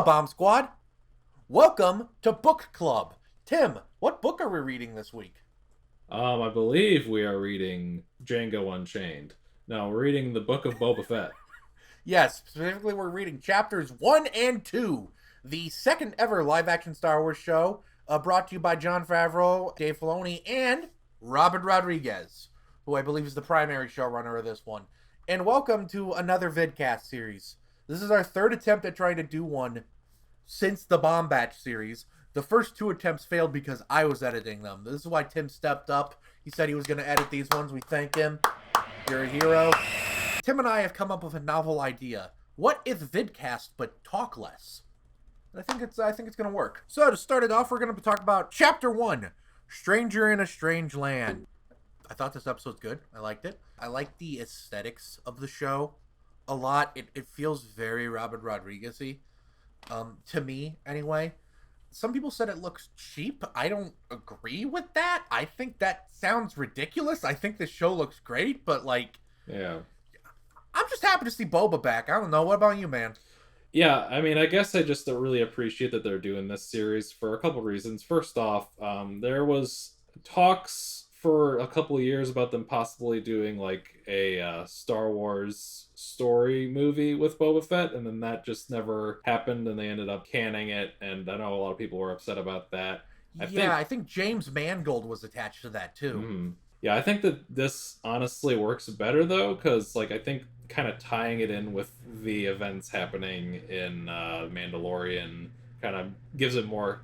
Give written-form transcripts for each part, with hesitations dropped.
Hello, Bomb Squad. Welcome to Book Club. Tim, what book are we reading this week? I believe we are reading Django Unchained. No, we're reading the Book of Boba Fett. Yes, specifically, we're reading chapters 1 and 2, the second ever live action Star Wars show, brought to you by Jon Favreau, Dave Filoni, and Robert Rodriguez, who I believe is the primary showrunner of this one. And welcome to another vidcast series. This is our third attempt at trying to do one since the Bomb Batch series. The first two attempts failed because I was editing them. This is why Tim stepped up. He said he was going to edit these ones. We thank him. You're a hero. Tim and I have come up with a novel idea. What if vidcast but talk less? I think it's going to work. So to start it off, we're going to talk about Chapter 1, Stranger in a Strange Land. I thought this episode's good. I liked it. I like the aesthetics of the show a lot. It feels very Robert Rodriguez-y. To me, anyway. Some people said it looks cheap. I don't agree with that. I think that sounds ridiculous. I think this show looks great, but Yeah. I'm just happy to see Boba back. I don't know. What about you, man? Yeah, I mean, I guess I just really appreciate that they're doing this series for a couple reasons. First off, there was talks for a couple of years about them possibly doing like a Star Wars story movie with Boba Fett, and then that just never happened, and they ended up canning it. And I know a lot of people were upset about that. I think James Mangold was attached to that too. Yeah, I think that this honestly works better though, because I think kind of tying it in with the events happening in Mandalorian kind of gives it more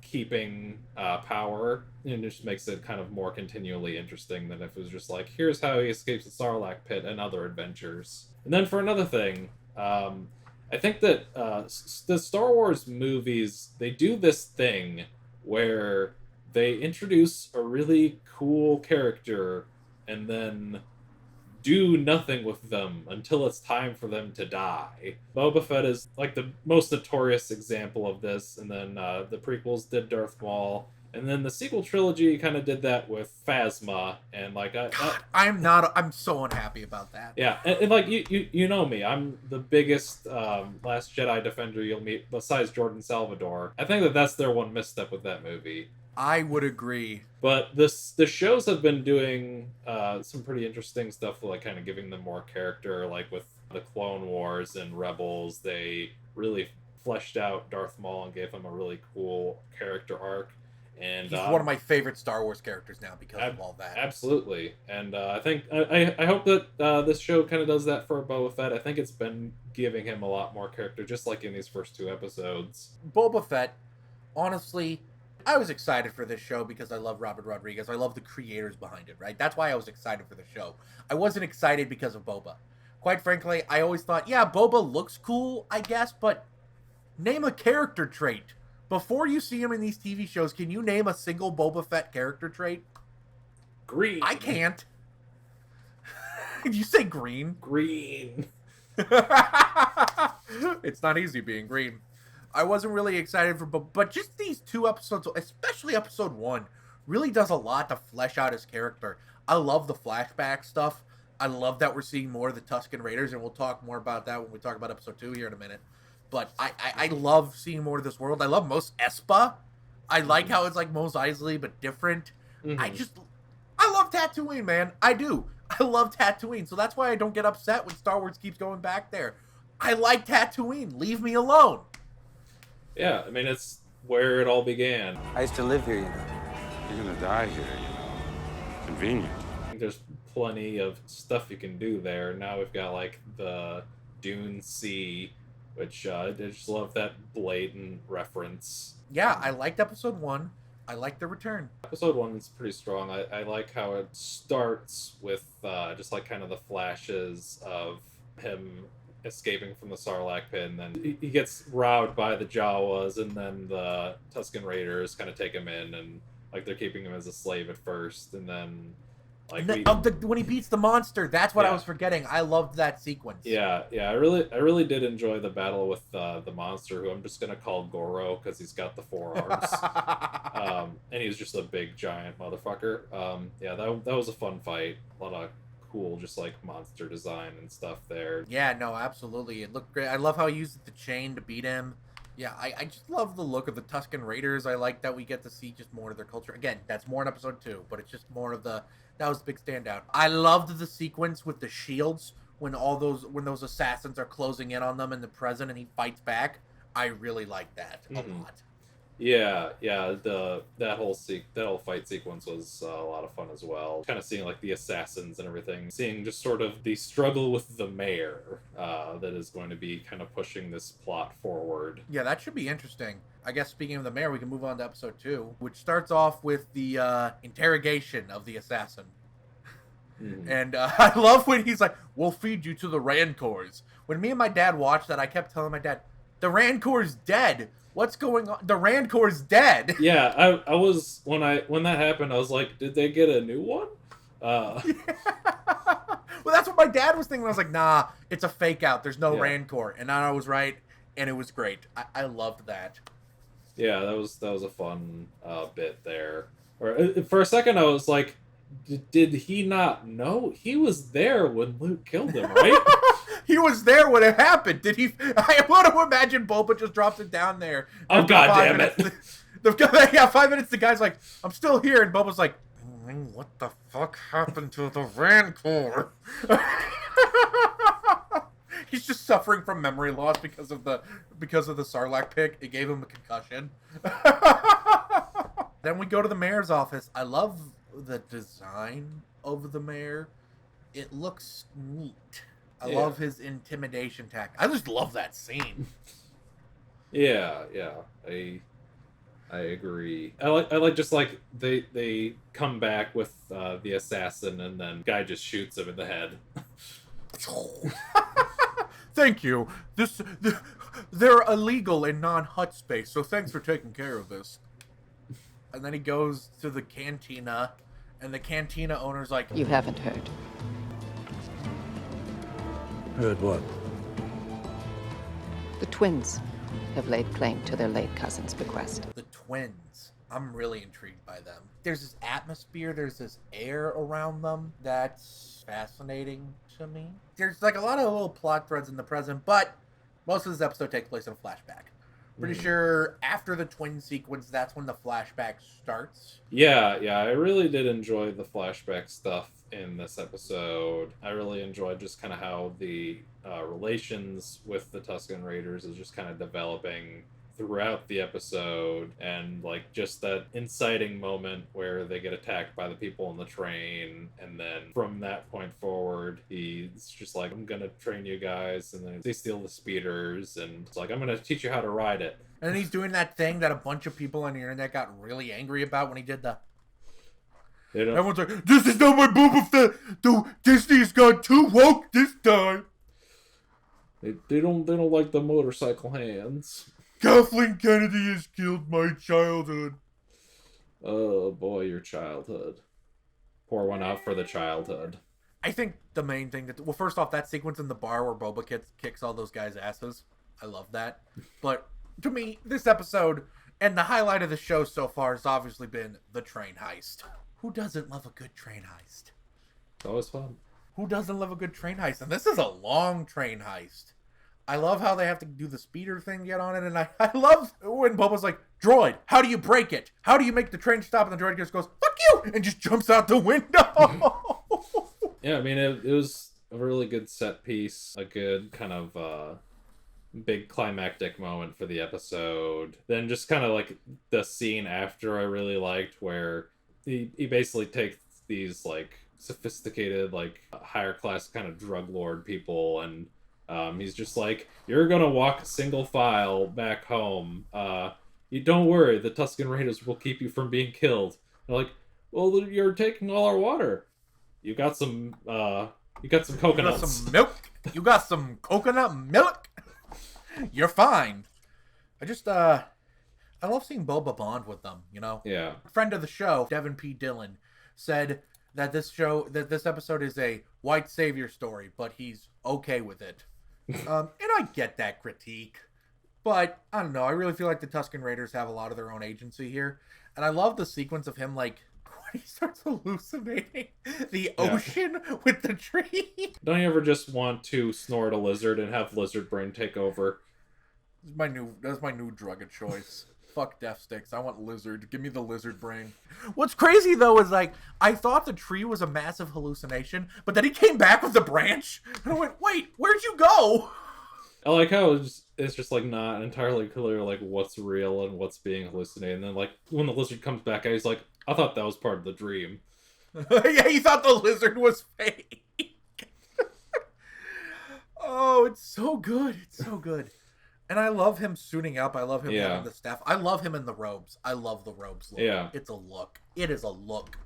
keeping power, and just makes it kind of more continually interesting than if it was just like, here's how he escapes the Sarlacc pit and other adventures. And then for another thing, I think that the Star Wars movies, they do this thing where they introduce a really cool character and then do nothing with them until it's time for them to die. Boba Fett is like the most notorious example of this, and then the prequels did Darth Maul, and then the sequel trilogy kind of did that with Phasma, and I'm so unhappy about that. yeah, and you know me, I'm the biggest Last Jedi defender you'll meet besides Jordan Salvador. I think that that's their one misstep with that movie. I would agree. But the shows have been doing some pretty interesting stuff, like kind of giving them more character, like with the Clone Wars and Rebels. They really fleshed out Darth Maul and gave him a really cool character arc. And he's one of my favorite Star Wars characters now because of all that. Absolutely. And I think I hope that this show kind of does that for Boba Fett. I think it's been giving him a lot more character, just like in these first two episodes. Boba Fett, honestly, I was excited for this show because I love Robert Rodriguez. I love the creators behind it, right? That's why I was excited for the show. I wasn't excited because of Boba. Quite frankly, I always thought, yeah, Boba looks cool, I guess, but name a character trait. Before you see him in these TV shows, can you name a single Boba Fett character trait? Green. I can't. Did you say green? Green. It's not easy being green. I wasn't really excited for, but just these two episodes, especially episode 1, really does a lot to flesh out his character. I love the flashback stuff. I love that we're seeing more of the Tusken Raiders, and we'll talk more about that when we talk about episode 2 here in a minute. But I love seeing more of this world. I love Mos Espa. I like how it's like Mos Eisley, but different. Mm-hmm. I love Tatooine, man. I do. I love Tatooine, so that's why I don't get upset when Star Wars keeps going back there. I like Tatooine. Leave me alone. Yeah, I mean, it's where it all began. I used to live here, you know. You're gonna die here, you know. Convenient. There's plenty of stuff you can do there. Now we've got like the Dune Sea, which I just love that blatant reference. Yeah, I liked episode 1. I like the return. Episode 1 is pretty strong. I like how it starts with just like kind of the flashes of him escaping from the Sarlacc pit, and then he gets robbed by the Jawas, and then the Tusken Raiders kind of take him in, and like they're keeping him as a slave at first, and then like when he beats the monster, that's what I was forgetting. I loved that sequence. Yeah, I really did enjoy the battle with the monster, who I'm just gonna call Goro because he's got the 4 arms, and he's just a big giant motherfucker. Yeah, that was a fun fight. A lot of cool, just like monster design and stuff there. Yeah, no, absolutely. It looked great. I love how he used the chain to beat him. Yeah, I just love the look of the Tusken Raiders. I like that we get to see just more of their culture. Again, that's more in episode 2, but it's just more of the that was the big standout. I loved the sequence with the shields when those assassins are closing in on them in the present and he fights back. I really like that a lot. Yeah. That whole fight sequence was a lot of fun as well. Kind of seeing like the assassins and everything, seeing just sort of the struggle with the mayor that is going to be kind of pushing this plot forward. Yeah, that should be interesting. I guess speaking of the mayor, we can move on to episode 2, which starts off with the interrogation of the assassin. And I love when he's like, "We'll feed you to the Rancors." When me and my dad watched that, I kept telling my dad, "The Rancor's dead. What's going on? The Rancor's dead." Yeah, I was when that happened, I was like, did they get a new one? Well, that's what my dad was thinking. I was like, "Nah, it's a fake out. There's no Rancor," and I was right, and it was great. I loved that. Yeah, that was a fun bit there. Or for a second, I was like, did he not know? He was there when Luke killed him, right? He was there when it happened. Did he? I want to imagine Boba just drops it down there. Oh, God damn it. 5 minutes, the guy's like, "I'm still here," and Boba's like, "What the fuck happened to the Rancor?" He's just suffering from memory loss because of the Sarlacc pit. It gave him a concussion. Then we go to the mayor's office. I love the design of the mayor. It looks neat. I love his intimidation tactic. I just love that scene. Yeah. I agree. I like just like they come back with the assassin and then guy just shoots him in the head. Thank you. They're illegal in non-hut space, so thanks for taking care of this. And then he goes to the cantina, and the cantina owner's like, "You haven't heard." Heard what? The twins have laid claim to their late cousin's bequest. The twins. I'm really intrigued by them. There's this atmosphere, there's this air around them that's fascinating to me. There's like a lot of little plot threads in the present, but most of this episode takes place in a flashback. Pretty sure after the twin sequence, that's when the flashback starts. Yeah, I really did enjoy the flashback stuff in this episode. I really enjoyed just kind of how the relations with the Tusken Raiders is just kind of developing throughout the episode, and like just that inciting moment where they get attacked by the people on the train, and then from that point forward he's just like, "I'm gonna train you guys," and then they steal the speeders and it's like, "I'm gonna teach you how to ride it." And then he's doing that thing that a bunch of people on the internet got really angry about when he did the everyone's like, "This is not my Boba Fett. Disney's got too woke this time." They don't like the motorcycle hands. Kathleen Kennedy has killed my childhood. Oh boy, your childhood. Pour one out for the childhood. I think the main thing well, first off, that sequence in the bar where Boba kicks all those guys' asses. I love that. But to me, this episode and the highlight of the show so far has obviously been the train heist. Who doesn't love a good train heist? It's always fun. Who doesn't love a good train heist? And this is a long train heist. I love how they have to do the speeder thing to get on it, and I love when Boba's like, "Droid, how do you break it? How do you make the train stop?" And the droid just goes, "Fuck you!" and just jumps out the window. Yeah, I mean, it was a really good set piece, a good kind of big climactic moment for the episode. Then just kind of like the scene after I really liked, where he basically takes these like sophisticated, like higher class kind of drug lord people, and he's just like, "You're gonna walk single file back home. You don't worry, the Tusken Raiders will keep you from being killed." They're like, "Well, you're taking all our water. You got some coconuts. You got some milk. You got some coconut milk. You're fine." I love seeing Boba bond with them. You know. Yeah. Friend of the show, Devin P. Dillon, said that this episode is a white savior story, but he's okay with it. And I get that critique, but I don't know. I really feel like the Tusken Raiders have a lot of their own agency here, and I love the sequence of him like when he starts hallucinating the ocean with the tree. Don't you ever just want to snort a lizard and have lizard brain take over? That's my new drug of choice. Fuck death sticks. I want lizard. Give me the lizard brain. What's crazy though is like I thought the tree was a massive hallucination, but then he came back with the branch, and I went, "Wait, where'd you go?" I like how it's just like not entirely clear like what's real and what's being hallucinated. And then like when the lizard comes back, he's like, I thought that was part of the dream. Yeah, he thought the lizard was fake. Oh, it's so good. It's so good. And I love him suiting up. I love him having the staff. I love him in the robes. I love the robes look. Yeah. It's a look. It is a look.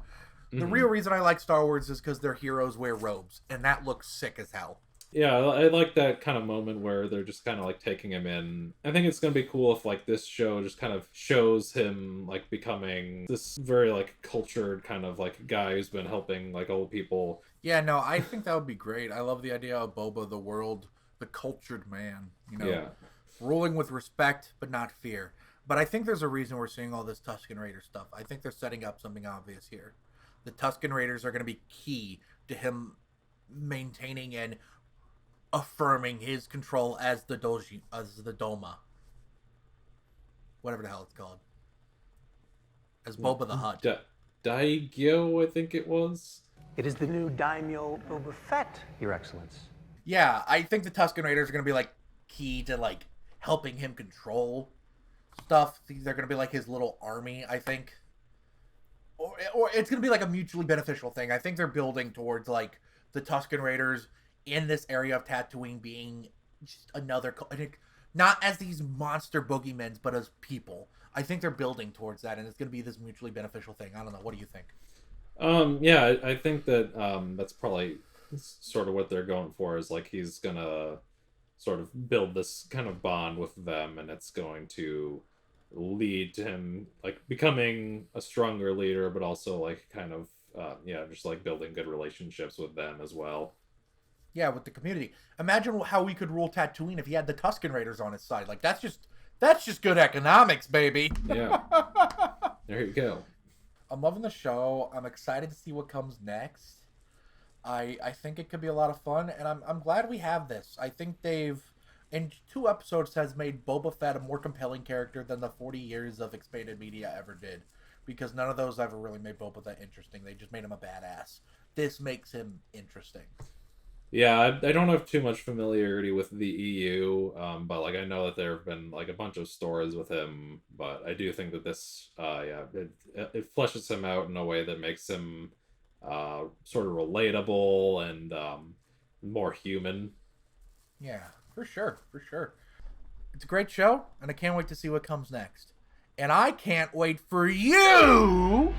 The Mm-hmm. real reason I like Star Wars is because their heroes wear robes, and that looks sick as hell. Yeah, I like that kind of moment where they're just kind of like taking him in. I think it's gonna be cool if like this show just kind of shows him like becoming this very like cultured kind of like guy who's been helping like old people. Yeah, no, I think that would be great. I love the idea of Boba, the world, the cultured man, you know, Yeah. ruling with respect but not fear. But I think there's a reason we're seeing all this Tusken Raider stuff. I think they're setting up something obvious here. The Tusken Raiders are going to be key to him maintaining and affirming his control as the Doma. Whatever the hell it's called. As Boba the Hutt. Daigyo, I think it was. It is the new Daimyo Boba Fett, Your Excellence. Yeah, I think the Tusken Raiders are going to be like key to like helping him control stuff. They're going to be like his little army, I think. Or it's going to be like a mutually beneficial thing. I think they're building towards like the Tusken Raiders in this area of Tatooine being just another, not as these monster boogeymens, but as people. I think they're building towards that, and it's going to be this mutually beneficial thing. I don't know. What do you think? Yeah, I think that that's probably sort of what they're going for, is like he's gonna sort of build this kind of bond with them, and it's going to lead to him like becoming a stronger leader, but also like kind of just like building good relationships with them as well. Yeah, with the community. Imagine how we could rule Tatooine if he had the Tusken Raiders on his side. Like that's just good economics, baby. Yeah. There you go. I'm loving the show. I'm excited to see what comes next. I think it could be a lot of fun, and I'm glad we have this. I think they've, in 2 episodes, has made Boba Fett a more compelling character than the 40 years of expanded media ever did, because none of those ever really made Boba that interesting. They just made him a badass. This makes him interesting. Yeah, I don't have too much familiarity with the EU, but like I know that there have been like a bunch of stories with him, but I do think that this, it fleshes him out in a way that makes him sort of relatable and more human. Yeah, for sure. It's a great show, and I can't wait to see what comes next. And I can't wait for you to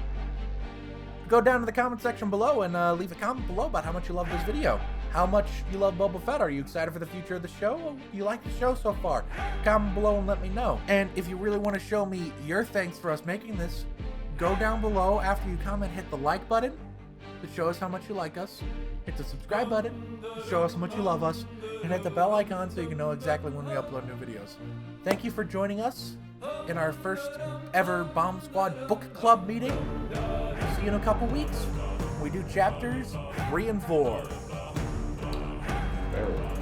go down to the comment section below and leave a comment below about how much you love this video. How much you love Boba Fett. Are you excited for the future of the show? Do you like the show so far? Comment below and let me know. And if you really want to show me your thanks for us making this, go down below after you comment, hit the like button to show us how much you like us, hit the subscribe button to show us how much you love us, and hit the bell icon so you can know exactly when we upload new videos. Thank you for joining us in our first ever Bomb Squad book club meeting. See you in a couple weeks. We do chapters 3 and 4. Farewell.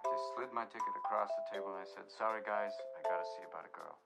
They slid my ticket across the table and I said, "Sorry guys, I gotta see about a girl."